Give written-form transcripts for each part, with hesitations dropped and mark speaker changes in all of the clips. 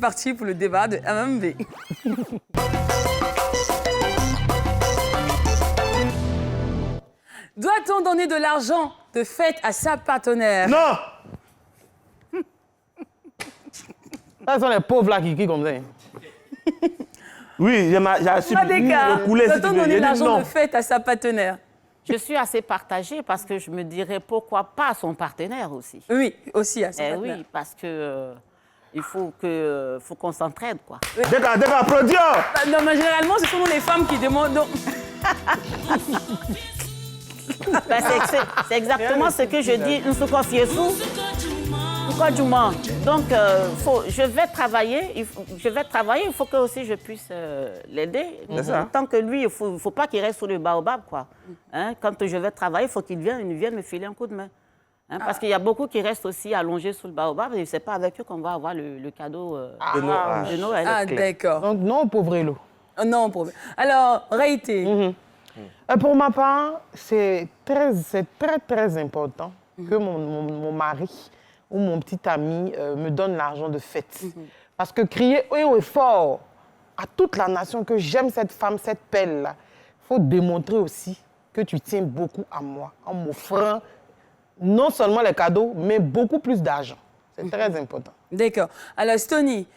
Speaker 1: Parti pour le débat de MMV. Doit-on donner de l'argent de fête à sa partenaire?
Speaker 2: Non!
Speaker 3: Ça sont les pauvres là qui comme ça.
Speaker 2: Oui, j'ai assumé le couler si tu
Speaker 1: Doit-on
Speaker 2: veux.
Speaker 1: donner de
Speaker 2: J'ai dit
Speaker 1: l'argent
Speaker 2: non.
Speaker 1: de fête à sa partenaire?
Speaker 4: Je suis assez partagée parce que je me dirais pourquoi pas son partenaire aussi.
Speaker 1: Oui, aussi à sa partenaire.
Speaker 4: Oui, parce que il faut qu'on s'entraide, quoi.
Speaker 2: D'accord, applaudis.
Speaker 1: Non, mais généralement, ce sont les femmes qui demandent. Donc...
Speaker 4: Ben, c'est exactement ce que je dis. Nous sommes confiés sous. Donc, je vais travailler. Il faut que aussi je puisse l'aider. Tant que lui, il faut pas qu'il reste sous le baobab, quoi. Hein? Quand je vais travailler, il faut qu'il vienne me filer un coup de main. Hein? Parce qu'il y a beaucoup qui restent aussi allongés sous le baobab et c'est pas avec eux qu'on va avoir le cadeau de Noël.
Speaker 1: Ah, d'accord.
Speaker 3: Donc non au pauvre
Speaker 1: Non, pour... Alors, Raïté.
Speaker 3: Pour ma part, c'est très important que mon mari ou mon petit ami me donne l'argent de fête. Parce que crier haut et fort à toute la nation que j'aime cette femme, cette pelle-là, il faut démontrer aussi que tu tiens beaucoup à moi en m'offrant non seulement les cadeaux, mais beaucoup plus d'argent. C'est très important.
Speaker 1: D'accord. Alors, Stony,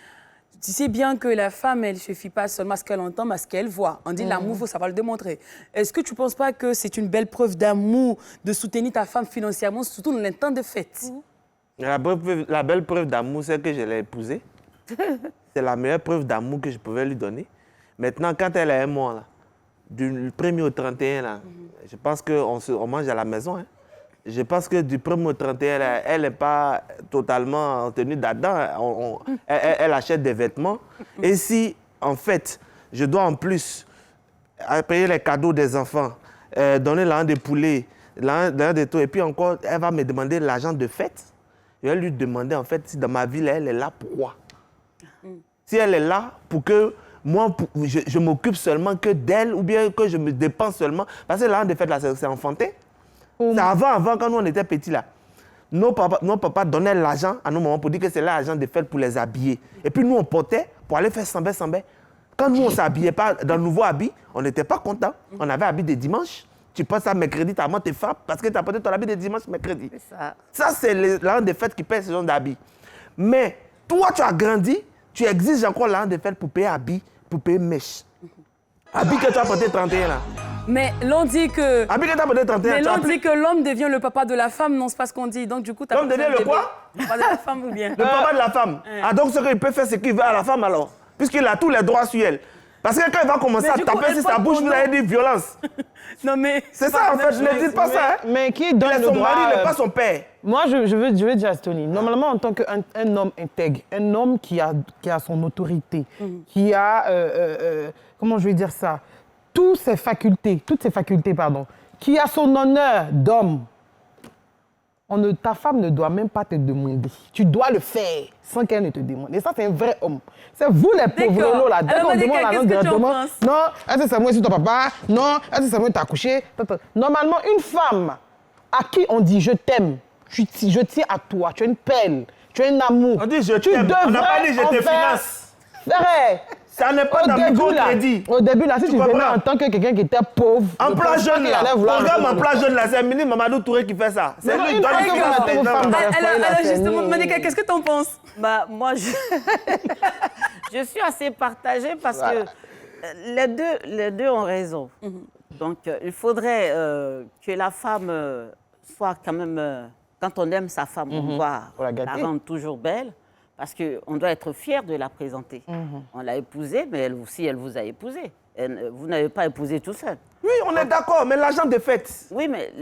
Speaker 1: tu sais bien que la femme, elle ne suffit pas seulement à ce qu'elle entend, mais à ce qu'elle voit. On dit l'amour, il faut savoir le démontrer. Est-ce que tu ne penses pas que c'est une belle preuve d'amour de soutenir ta femme financièrement, surtout dans les temps de fête?
Speaker 2: La belle preuve d'amour, c'est que je l'ai épousée. C'est la meilleure preuve d'amour que je pouvais lui donner. Maintenant, quand elle a un mois, là, du 1er au 31, là, je pense qu'on mange à la maison. Hein. Je pense que du 1er au 31, là, elle n'est pas totalement en tenue d'Adam. Elle achète des vêtements. Et si, en fait, je dois en plus payer les cadeaux des enfants, donner l'argent des poulets, l'argent des tout, et puis encore, elle va me demander l'argent de fête. Je vais lui demander, en fait, si dans ma ville, elle est là, pourquoi? Si elle est là pour que moi, je m'occupe seulement que d'elle ou bien que je me dépense seulement. Parce que l'argent de fête, là, c'est enfantin. C'est avant, quand nous, on était petits, là. Nos papas donnaient l'argent à nos mamans pour dire que c'est l'argent de fête pour les habiller. Et puis, nous, on portait pour aller faire sambé. Quand nous, on ne s'habillait pas dans le nouveau habit, on n'était pas contents. On avait habit de dimanche. Tu passes à mercredi, ta maman te frappe parce que tu as porté ton habit de dimanche, mercredi.
Speaker 4: C'est ça.
Speaker 2: Ça, c'est l'argent de fête qui paye ce genre d'habit. Mais toi, tu as grandi, tu exiges encore l'argent de fête pour payer habit, pour payer mèche. Habit que tu as porté 31 là.
Speaker 1: Mais l'on dit que...
Speaker 2: Habit que tu as porté 31.
Speaker 1: Mais l'on dit que l'homme devient le papa de la femme, non, c'est pas ce qu'on dit. Donc, du coup,
Speaker 2: l'homme devient le quoi?
Speaker 1: Le papa de la femme ou bien?
Speaker 2: Le papa de la femme. Ah, donc, ce qu'il peut faire, c'est qu'il veut à la femme alors. Puisqu'il a tous les droits sur elle. Parce que quand il va commencer à taper sur sa bouche, vous allez dire violence.
Speaker 1: Non, mais...
Speaker 2: C'est ça, en fait, je ne dis pas ça. Hein.
Speaker 3: Mais qui donne le
Speaker 2: son
Speaker 3: droit,
Speaker 2: mari, il n'est pas son père.
Speaker 3: Moi, je veux dire à Stony, normalement, en tant qu'un homme intègre, un homme qui a son autorité, qui a, comment je vais dire ça, toutes ses facultés, qui a son honneur d'homme, ta femme ne doit même pas te demander. Tu dois le faire sans qu'elle ne te demande. Et ça, c'est un vrai homme. C'est vous les pauvres lolos là. Dès qu'on demande l'argent directement, non, est-ce que c'est moi, c'est ton papa? Non, est-ce que c'est moi qui t'as couché? Normalement, une femme à qui on dit je t'aime, je tiens à toi, tu es une pelle, tu es un amour.
Speaker 2: On dit je t'aime, on n'a pas dit je te finance.
Speaker 3: Frère,
Speaker 2: ça n'est pas dans le micro-crédit.
Speaker 3: Au début, là, si tu venais en tant que quelqu'un qui était pauvre...
Speaker 2: Emploi jeune, là. Regarde emploi jeune, là. C'est Mini Mamadou Touré qui fait ça. C'est lui qui donne les femmes.
Speaker 1: Alors, justement, Manika, qu'est-ce que tu en penses?
Speaker 4: Bah, moi, je suis assez partagée parce que les deux ont raison. Donc, il faudrait que la femme soit quand même... quand on aime sa femme, on doit la rendre toujours belle. Parce qu'on doit être fier de la présenter. On l'a épousée, mais elle aussi, elle vous a épousé. Vous n'avez pas épousé tout seul.
Speaker 2: Oui, on est d'accord, mais l'argent de fête.
Speaker 4: Oui, mais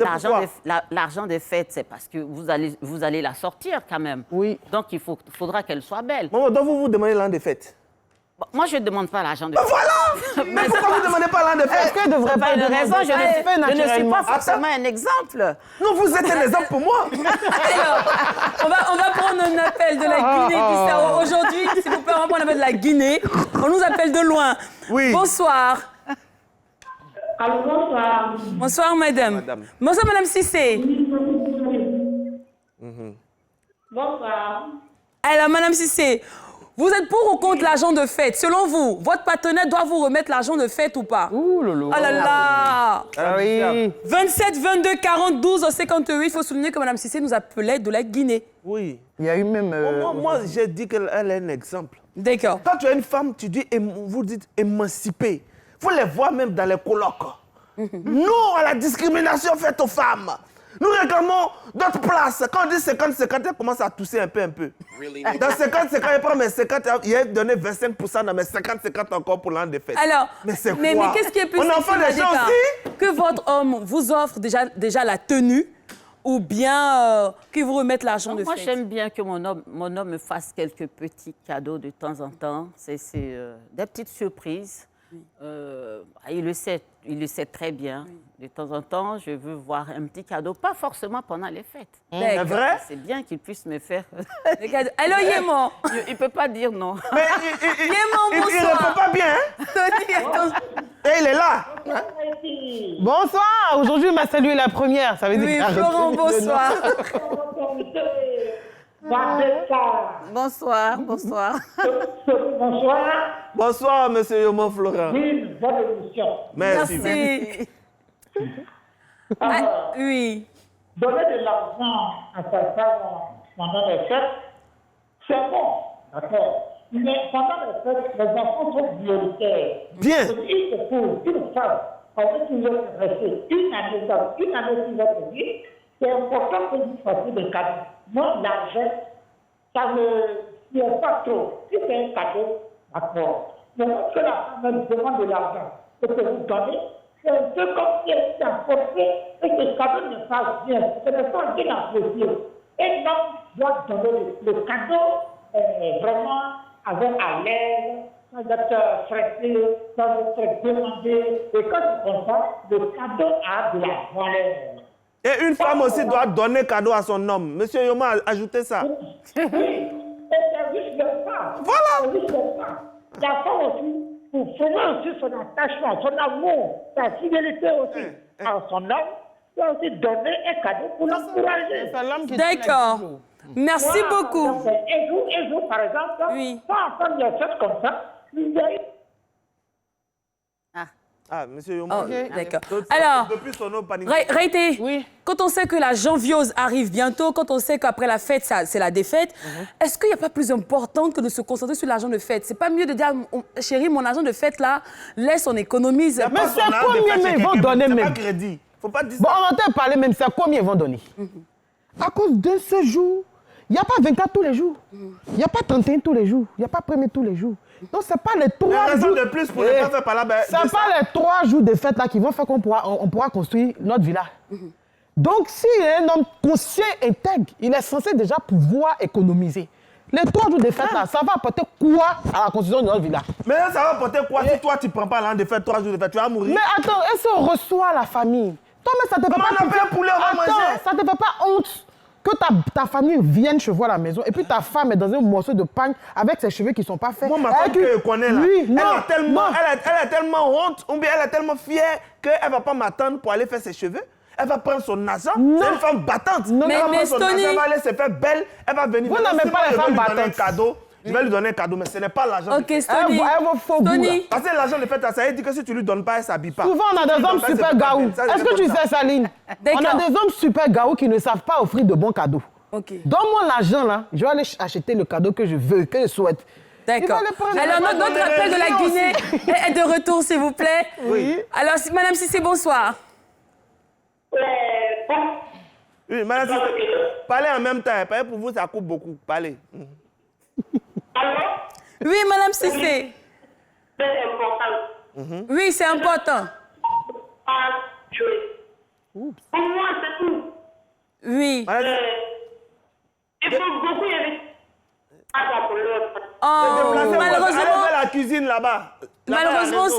Speaker 4: l'argent des fêtes, c'est parce que vous allez la sortir quand même.
Speaker 3: Oui.
Speaker 4: Donc, faudra qu'elle soit belle.
Speaker 2: Maman, donc vous demandez l'argent de fête?
Speaker 4: Bon, moi, je ne demande pas l'argent de fête.
Speaker 2: Voilà. Mais pourquoi vous ne demandez pas l'argent de fête?
Speaker 3: Est-ce que devrait pas
Speaker 4: une raison? Je ne suis pas forcément
Speaker 2: Attends.
Speaker 4: un exemple.
Speaker 2: Non, vous êtes un exemple pour moi.
Speaker 1: Alors, on va prendre un appel de la Guinée-Bissau. Aujourd'hui, s'il vous plaît, on va prendre un appel de la Guinée. On nous appelle de loin.
Speaker 2: Oui.
Speaker 1: Bonsoir.
Speaker 5: Allô, bonsoir.
Speaker 1: Bonsoir, madame. Bonsoir, madame Cissé.
Speaker 5: Bonsoir.
Speaker 1: Alors, madame Cissé, Vous êtes pour ou contre l'argent de fête? Selon vous, votre partenaire doit vous remettre l'argent de fête ou pas?
Speaker 3: Ouh, lolo.
Speaker 1: Oh là là!
Speaker 3: Ah oui.
Speaker 1: 27 22 40 12 58. Il faut souligner que Mme Cissé nous appelait de la Guinée.
Speaker 2: Oui.
Speaker 3: Il y a eu même...
Speaker 2: Moi, j'ai dit qu'elle est un exemple.
Speaker 1: D'accord.
Speaker 2: Quand tu es une femme, tu dis, vous dites émancipée. Il faut les voir même dans les colloques. Non à la discrimination faite aux femmes. Nous réclamons d'autres places. Quand on dit 50-50, elle commence à tousser un peu. Dans 50-50, elle prend mes 50, il a donné 25% dans mes 50-50 encore pour l'an de fête.
Speaker 1: Alors,
Speaker 2: mais c'est quoi?
Speaker 1: Mais qu'est-ce qui est plus
Speaker 2: On en fait des gens aussi?
Speaker 1: Que votre homme vous offre déjà la tenue ou bien qu'il vous remette l'argent de
Speaker 4: Moi,
Speaker 1: fête?
Speaker 4: j'aime bien que mon homme me fasse quelques petits cadeaux de temps en temps. C'est des petites surprises. Il le sait très bien. De temps en temps, je veux voir un petit cadeau, pas forcément pendant les fêtes.
Speaker 2: C'est vrai?
Speaker 4: C'est bien qu'il puisse me faire.
Speaker 1: Des cadeaux. Alors, Yémon.
Speaker 4: Il ne peut pas dire non.
Speaker 2: Mais
Speaker 1: Yémon,
Speaker 2: il ne répond pas bien, hein?
Speaker 1: Tony, attends.
Speaker 2: Et il est là.
Speaker 3: Bonsoir. Aujourd'hui, il m'a salué la première. Ça veut dire
Speaker 1: Oui,
Speaker 3: qu'il a
Speaker 1: Florent,
Speaker 3: retenu le nom.
Speaker 1: bonsoir.
Speaker 4: Bonsoir.
Speaker 5: Bonsoir.
Speaker 2: Bonsoir, monsieur Yomo Florent.
Speaker 5: Oui, bonne émission.
Speaker 2: Merci.
Speaker 1: Ah, oui.
Speaker 5: Donner de l'argent à sa femme pendant les fêtes, c'est bon, d'accord. Mais pendant les fêtes, les enfants sont prioritaires.
Speaker 2: Bien.
Speaker 5: Il se trouve une femme avec qui vous êtes restée une année sur votre vie, c'est important que vous fassiez des cadeaux. Moi, l'argent, ça ne tient pas trop. Si c'est un cadeau, d'accord. Mais lorsque la femme demande de l'argent et que vous donnez, c'est un peu comme si elle était apportée et que le cadeau ne passe bien. Ce n'est pas bien apprécié. Et donc, doit donner le cadeau vraiment avec à l'aise, sans être stressé, sans être demandé. Et quand c'est comme ça, le cadeau a de la valeur.
Speaker 2: Et une femme aussi doit donner cadeau à son homme. Monsieur Yoma a ajouté ça.
Speaker 5: Oui, et c'est juste le ça.
Speaker 2: Voilà.
Speaker 5: C'est juste le ça. La femme aussi, pour trouver aussi son attachement, son amour, sa fidélité aussi à son homme, doit aussi donner un cadeau pour l'encourager.
Speaker 3: C'est l'homme qui
Speaker 1: D'accord. Merci
Speaker 5: Voilà,
Speaker 1: beaucoup.
Speaker 5: donc, un jour, par exemple,
Speaker 1: Oui.
Speaker 5: sans entendre des choses comme ça, il y a eu
Speaker 2: Ah, monsieur Yoma.
Speaker 1: Oh, d'accord.
Speaker 2: Donc,
Speaker 1: Alors,
Speaker 2: depuis son nom panique.
Speaker 1: Raïté,
Speaker 3: Oui.
Speaker 1: quand on sait que la janviose arrive bientôt, quand on sait qu'après la fête, c'est la défaite, est-ce qu'il n'y a pas plus important que de se concentrer sur l'argent de fête? C'est pas mieux de dire, chérie, mon argent de fête, là, laisse, on économise.
Speaker 3: Mais c'est combien ils vont donner
Speaker 2: C'est pas
Speaker 3: même?
Speaker 2: crédit. Faut pas dire
Speaker 3: Bon,
Speaker 2: ça.
Speaker 3: on entend parler même, c'est combien ils vont donner? À cause d'un seul jour, il n'y a pas 24 tous les jours. Il n'y a pas 31 tous les jours. Il n'y a pas 1er tous les jours. Donc, ce n'est pas les
Speaker 2: La
Speaker 3: 3
Speaker 2: raison
Speaker 3: jours.
Speaker 2: de plus pour ne pas faire par là, ben,
Speaker 3: Ce n'est
Speaker 2: de ça.
Speaker 3: pas les 3 jours de fête là qui vont faire qu'on pourra construire notre villa. Donc, si un homme conscient, intègre, il est censé déjà pouvoir économiser. Les 3 jours de fête là, ça va apporter quoi à la construction de notre villa?
Speaker 2: Mais ça va porter quoi si toi, tu ne prends pas l'an de fête, 3 jours de fête, tu vas mourir.
Speaker 3: Mais attends, est-ce qu'on reçoit la famille? Toi, mais ça te fait
Speaker 2: Comment
Speaker 3: pas...
Speaker 2: on a fait un poulet, on va
Speaker 3: Attends,
Speaker 2: manger?
Speaker 3: ça te fait pas honte que ta famille vienne chez vous à la maison et puis ta femme est dans un morceau de pagne avec ses cheveux qui ne sont pas faits.
Speaker 2: Moi, ma femme que je connais là,
Speaker 3: Oui,
Speaker 2: elle,
Speaker 3: non,
Speaker 2: a tellement,
Speaker 3: non.
Speaker 2: elle a tellement honte, ou bien elle est tellement fière qu'elle ne va pas m'attendre pour aller faire ses cheveux. Elle va prendre son argent.
Speaker 3: Non.
Speaker 2: C'est une femme battante.
Speaker 3: Non,
Speaker 2: Elle va
Speaker 1: mais
Speaker 2: prendre son
Speaker 1: Stoney-
Speaker 2: argent, elle va aller se faire belle. Elle va venir.
Speaker 3: Vous n'aimez
Speaker 2: Si
Speaker 3: pas
Speaker 2: moi,
Speaker 3: les
Speaker 2: je vais
Speaker 3: femmes
Speaker 2: lui donner un
Speaker 3: battantes.
Speaker 2: cadeau. Je vais lui donner un cadeau, mais ce n'est pas l'argent.
Speaker 1: Ok,
Speaker 2: de fête.
Speaker 1: Stony.
Speaker 3: Elle va faux goût, là.
Speaker 1: Stony.
Speaker 2: Parce que l'argent de fête, ça veut dire que si tu lui donnes pas, elle ne s'habille pas.
Speaker 3: Souvent, on a
Speaker 2: Si tu
Speaker 3: des
Speaker 2: lui
Speaker 3: hommes
Speaker 2: donnes pas,
Speaker 3: super
Speaker 2: c'est pas
Speaker 3: gaou.
Speaker 2: belle. Ça,
Speaker 3: Est-ce
Speaker 2: c'est
Speaker 3: que tu
Speaker 2: comme ça.
Speaker 3: sais, Saline?
Speaker 1: D'accord.
Speaker 3: On a des hommes super gaou qui ne savent pas offrir de bons cadeaux.
Speaker 1: Ok.
Speaker 3: Donne-moi l'argent, là. Je vais aller acheter le cadeau que je veux, que je souhaite.
Speaker 1: D'accord.
Speaker 3: Il va le prendre.
Speaker 1: Alors,
Speaker 3: Il va
Speaker 1: notre
Speaker 3: donner
Speaker 1: appel de la
Speaker 3: raison
Speaker 1: Guinée est de retour, s'il vous plaît.
Speaker 2: Oui.
Speaker 1: Alors, Madame Cissé, bonsoir.
Speaker 2: Oui, madame, si parlez en même temps. Parlez pour vous, ça coupe beaucoup. Parlez.
Speaker 5: alors,
Speaker 1: Oui, Madame Cissé.
Speaker 5: c'est important.
Speaker 1: Oui, c'est important.
Speaker 5: Pas jouer. Pour moi, c'est tout.
Speaker 1: Oui.
Speaker 2: Madame,
Speaker 5: Il faut beaucoup aimer. Ah, pour l'autre.
Speaker 1: Oh,
Speaker 2: déplacez-vous. Allez
Speaker 1: malheureusement,
Speaker 2: faire la cuisine là-bas. Là-bas, à la
Speaker 1: malheureusement,
Speaker 2: maison.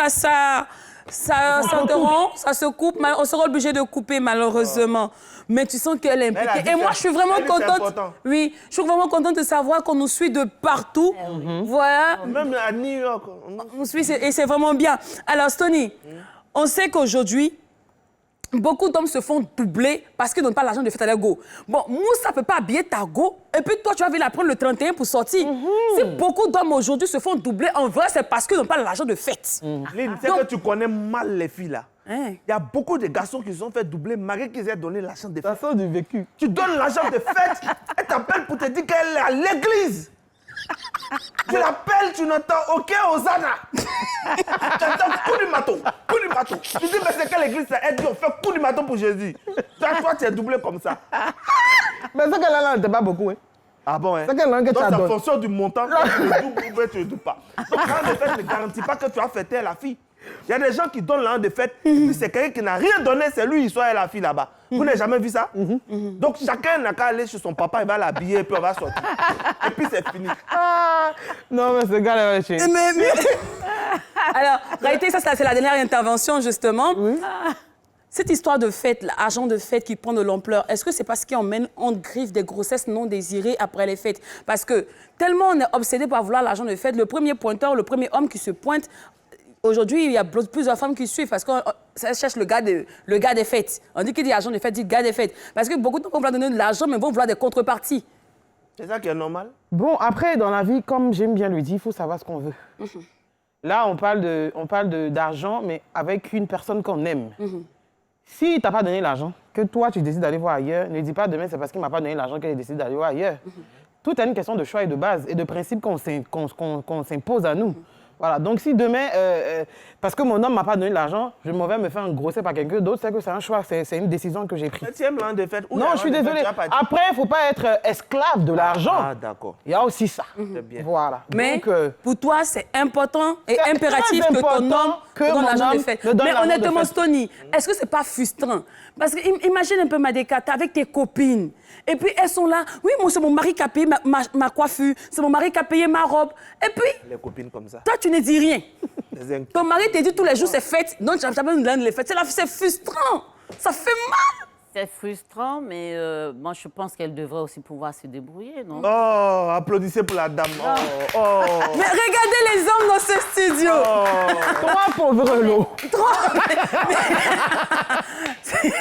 Speaker 1: ça s'interrompt, ça se coupe. On sera obligé de couper, malheureusement. Mais tu sens qu'elle est
Speaker 2: Elle a
Speaker 1: impliquée.
Speaker 2: dit
Speaker 1: Et
Speaker 2: que-
Speaker 1: moi, je suis vraiment
Speaker 2: elle dit que c'est
Speaker 1: contente.
Speaker 2: important.
Speaker 1: Oui, je suis vraiment contente de savoir qu'on nous suit de partout. Voilà.
Speaker 2: Même à New York.
Speaker 1: On suit, et c'est vraiment bien. Alors, Stony, on sait qu'aujourd'hui, beaucoup d'hommes se font doubler parce qu'ils ne donnent pas l'argent de fête à leur go. Bon, Moussa ne peut pas habiller ta go, et puis toi, tu vas venir la prendre le 31 pour sortir. Si beaucoup d'hommes aujourd'hui se font doubler, en vrai, c'est parce qu'ils n'ont pas l'argent de fête.
Speaker 2: Lynn, c'est que tu connais mal les filles là.
Speaker 1: Hein?
Speaker 2: Il y a beaucoup de garçons qui se sont fait doubler malgré qu'ils aient donné l'argent de
Speaker 3: Ça
Speaker 2: fête.
Speaker 3: sort du vécu.
Speaker 2: Tu donnes l'argent de fête, elle t'appelle pour te dire qu'elle est à l'église. Tu l'appelles, tu n'entends aucun Hosanna. Tu entends coup du maton, coup du maton. Tu dis, mais c'est quelle église ça? Elle dit, on fait coup du maton pour Jésus. Toi, tu es doublé comme ça.
Speaker 3: Mais ça qu'elle a là, n'était pas beaucoup. Hein.
Speaker 2: Ah bon, hein?
Speaker 3: C'est quelle langue que tu
Speaker 2: Donc,
Speaker 3: as
Speaker 2: c'est en
Speaker 3: donné?
Speaker 2: fonction du montant, tu le doubles ou bien tu ne le doubles pas. Donc, l'argent de fête ne garantit pas que tu as fêté à la fille. Il y a des gens qui donnent l'argent de fête, et puis c'est quelqu'un qui n'a rien donné, c'est lui, il soit et la fille là-bas. Vous n'avez jamais vu ça? Donc, chacun n'a qu'à aller chez son papa, il va l'habiller, et puis on va sortir. Et puis, c'est fini.
Speaker 3: Ah, non, mais ce gars-là, va chez.
Speaker 1: Alors, Raïté, ça, c'est la dernière intervention, justement. Cette histoire de fête, l'argent de fête qui prend de l'ampleur, est-ce que c'est parce qu'il emmène en griffe des grossesses non désirées après les fêtes? Parce que tellement on est obsédé par vouloir l'argent de fête, le premier pointeur, le premier homme qui se pointe, aujourd'hui, il y a plusieurs femmes qui suivent parce qu'on cherche le gars des fêtes. On dit qu'il dit argent de fête, dit gars des fêtes. Parce que beaucoup de gens vont vouloir donner de l'argent, mais vont vouloir des contreparties.
Speaker 2: C'est ça qui est normal.
Speaker 3: Bon, après, dans la vie, comme j'aime bien le dire, il faut savoir ce qu'on veut. Là, on parle d'argent, mais avec une personne qu'on aime. Si tu n'as pas donné l'argent, que toi, tu décides d'aller voir ailleurs, ne dis pas demain, c'est parce qu'il ne m'a pas donné l'argent qu'elle décide d'aller voir ailleurs. Tout est une question de choix et de base et de principe qu'on s'impose à nous. Voilà, donc si demain, parce que mon homme ne m'a pas donné l'argent, je m'en vais me faire engrosser par quelqu'un d'autre, c'est que c'est un choix, c'est une décision que j'ai prise.
Speaker 2: Mais tu aimes l'argent de fête?
Speaker 3: Non, je suis désolée. Après, il ne faut pas être esclave de l'argent.
Speaker 2: Ah, d'accord.
Speaker 3: Il y a aussi ça.
Speaker 2: C'est bien.
Speaker 3: Voilà.
Speaker 1: Mais
Speaker 3: Donc,
Speaker 1: pour toi, c'est important et
Speaker 3: c'est
Speaker 1: impératif
Speaker 3: très
Speaker 1: que ton
Speaker 3: important
Speaker 1: homme
Speaker 3: que
Speaker 1: te donne
Speaker 3: mon
Speaker 1: l'argent de
Speaker 3: homme
Speaker 1: fête.
Speaker 3: me donne
Speaker 1: Mais
Speaker 3: l'argent de
Speaker 1: honnêtement,
Speaker 3: fête.
Speaker 1: Stony, est-ce que c'est pas frustrant? Parce que imagine un peu Madeka, t'es avec tes copines. Et puis elles sont là. Oui, moi, c'est mon mari qui a payé ma coiffure. C'est mon mari qui a payé ma robe. Et puis,
Speaker 2: Les copines comme ça.
Speaker 1: toi, tu ne dis rien.
Speaker 2: Les inc-
Speaker 1: Ton mari te dit tous les jours c'est fête. Donc, tu n'as jamais donné les fêtes. C'est frustrant. Ça fait mal.
Speaker 4: C'est frustrant, mais moi, je pense qu'elle devrait aussi pouvoir se débrouiller, non?
Speaker 2: Oh, applaudissez pour la dame. Oh, oh.
Speaker 1: Mais regardez les hommes dans ce studio.
Speaker 3: Trois pauvres lots.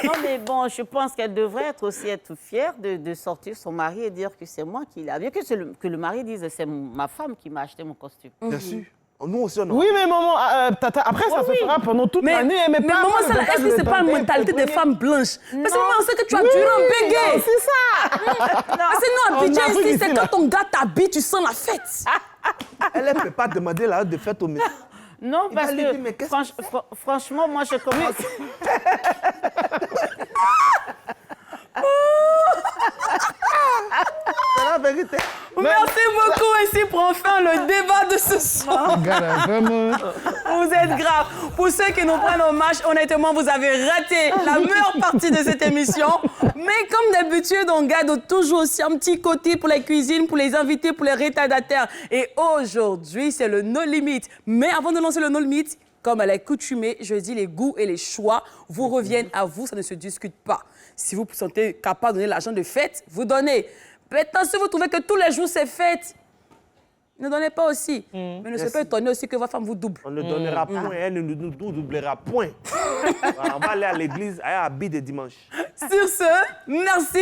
Speaker 4: Non, mais bon, je pense qu'elle devrait être fière de sortir son mari et dire que c'est moi qui l'ai. Bien que le mari dise c'est ma femme qui m'a acheté mon costume.
Speaker 2: Bien sûr. Nous aussi, on a...
Speaker 3: Oui, mais maman, tata, après, ça se fera pendant toute l'année.
Speaker 1: Mais maman, est-ce que c'est pas une mentalité des femmes blanches? Parce que maman, on sait que tu as duré en béguet.
Speaker 3: C'est ça.
Speaker 1: Parce que nous, à Abidjan,
Speaker 3: En Afrique,
Speaker 1: ici, c'est
Speaker 3: ici,
Speaker 1: quand
Speaker 3: là.
Speaker 1: ton gars t'habille, tu sens la fête.
Speaker 2: Elle ne peut pas demander la de fête au monsieur.
Speaker 4: Non,
Speaker 2: Il
Speaker 4: parce
Speaker 2: va lui
Speaker 4: que
Speaker 2: dire, mais qu'est-ce
Speaker 4: franchement, moi, je commence...
Speaker 2: C'est la vérité.
Speaker 1: Merci beaucoup. Ici prend fin le débat de ce soir.
Speaker 3: Regarde, vraiment.
Speaker 1: Vous êtes grave. Pour ceux qui nous prennent en marche, honnêtement, vous avez raté la meilleure partie de cette émission. Mais comme d'habitude, on garde toujours aussi un petit côté pour les cuisines, pour les invités, pour les retardataires. Et aujourd'hui, c'est le No Limit. Mais avant de lancer le No Limit, comme à l'accoutumée, je dis les goûts et les choix vous reviennent à vous, ça ne se discute pas. Si vous vous sentez capable de donner l'argent de fête, vous donnez. Maintenant, si vous trouvez que tous les jours c'est fête, ne donnez pas aussi. Mais ne soyez pas étonné aussi que votre femme vous double.
Speaker 2: On ne donnera point, elle ne nous doublera point. Voilà, on va aller à l'église, à habit de dimanche.
Speaker 1: Sur ce, merci.